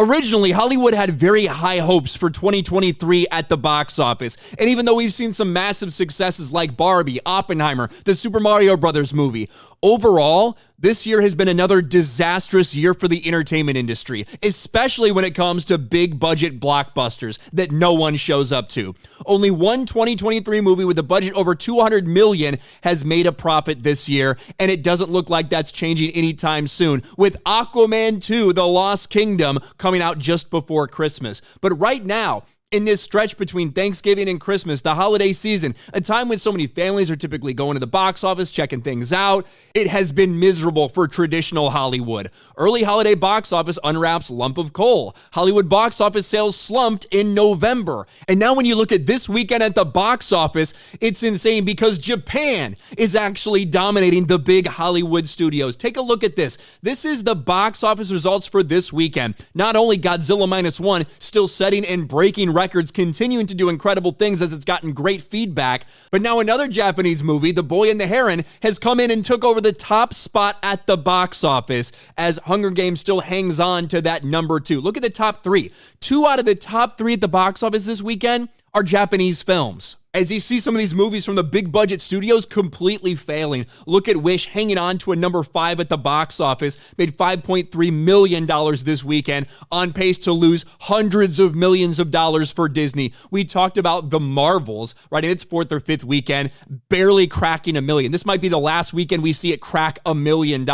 Originally, Hollywood had very high hopes for 2023 at the box office, and even though we've seen some massive successes like Barbie, Oppenheimer, the Super Mario Brothers movie, overall, this year has been another disastrous year for the entertainment industry, especially when it comes to big budget blockbusters that no one shows up to. Only one 2023 movie with a budget over $200 million has made a profit this year, and it doesn't look like that's changing anytime soon, with Aquaman 2: The Lost Kingdom coming out just before Christmas. But right now, in this stretch between Thanksgiving and Christmas, the holiday season, a time when so many families are typically going to the box office, checking things out, it has been miserable for traditional Hollywood. Early holiday box office unwraps lump of coal. Hollywood box office sales slumped in November. And now when you look at this weekend at the box office, it's insane because Japan is actually dominating the big Hollywood studios. Take a look at this. This is the box office results for this weekend. Not only Godzilla Minus One still setting and breaking records, continuing to do incredible things as it's gotten great feedback, but now another Japanese movie, The Boy and the Heron, has come in and took over the top spot at the box office as Hunger Games still hangs on to that number 2. Look at the top 3. 2 out of the top 3 at the box office this weekend are Japanese films. As you see some of these movies from the big budget studios completely failing. Look at Wish hanging on to a number 5 at the box office, made $5.3 million this weekend, on pace to lose hundreds of millions of dollars for Disney. We talked about The Marvels, right, in its 4th or 5th weekend, barely cracking $1 million. This might be the last weekend we see it crack $1 million.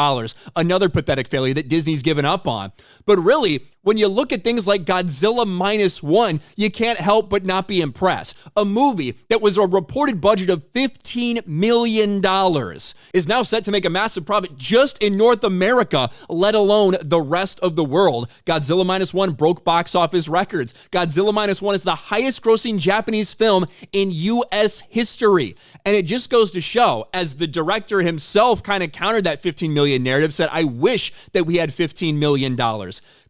Another pathetic failure that Disney's given up on. But really, when you look at things like Godzilla Minus One, you can't help but not be impressed. A movie that was a reported budget of $15 million is now set to make a massive profit just in North America, let alone the rest of the world. Godzilla Minus One broke box office records. Godzilla Minus One is the highest grossing Japanese film in U.S. history. And it just goes to show, as the director himself kind of countered that 15 million narrative, said, I wish that we had $15 million.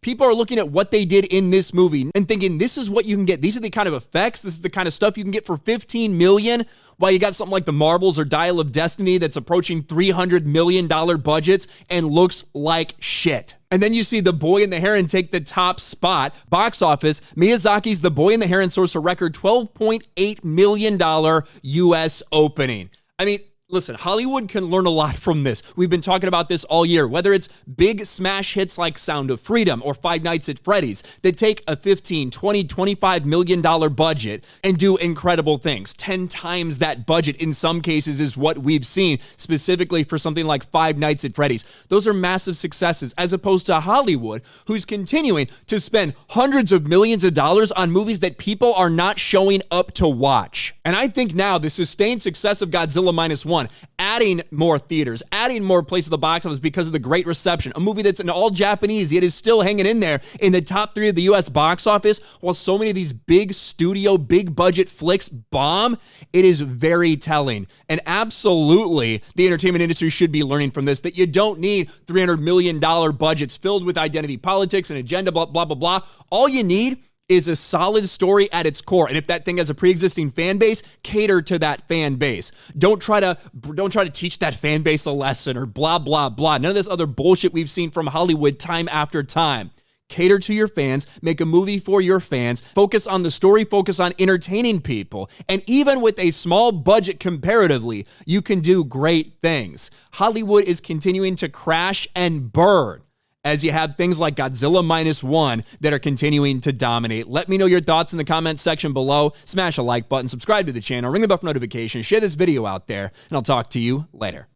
People are looking at what they did in this movie and thinking, this is what you can get. These are the kind of effects. This is the kind of stuff you can get for $15 million, while you got something like The Marvels or Dial of Destiny that's approaching $300 million budgets and looks like shit. And then you see The Boy and the Heron take the top spot. Box office, Miyazaki's The Boy and the Heron sourced a record $12.8 million U.S. opening. I mean, listen, Hollywood can learn a lot from this. We've been talking about this all year, whether it's big smash hits like Sound of Freedom or Five Nights at Freddy's that take a $15, $20, $25 million budget and do incredible things. 10 times that budget in some cases is what we've seen, specifically for something like Five Nights at Freddy's. Those are massive successes, as opposed to Hollywood, who's continuing to spend hundreds of millions of dollars on movies that people are not showing up to watch. And I think now the sustained success of Godzilla Minus One, adding more theaters, adding more places at the box office because of the great reception. A movie that's an all Japanese, yet is still hanging in there in the top 3 of the U.S. box office, while so many of these big studio, big budget flicks bomb. It is very telling. And absolutely, the entertainment industry should be learning from this, that you don't need $300 million budgets filled with identity politics and agenda, blah, blah, blah, blah. All you need is a solid story at its core. And if that thing has a pre-existing fan base, cater to that fan base. Don't try to teach that fan base a lesson or blah, blah, blah. None of this other bullshit we've seen from Hollywood time after time. Cater to your fans, make a movie for your fans, focus on the story, focus on entertaining people. And even with a small budget comparatively, you can do great things. Hollywood is continuing to crash and burn, as you have things like Godzilla Minus One that are continuing to dominate. Let me know your thoughts in the comments section below. Smash a like button, subscribe to the channel, ring the bell for notifications, share this video out there, and I'll talk to you later.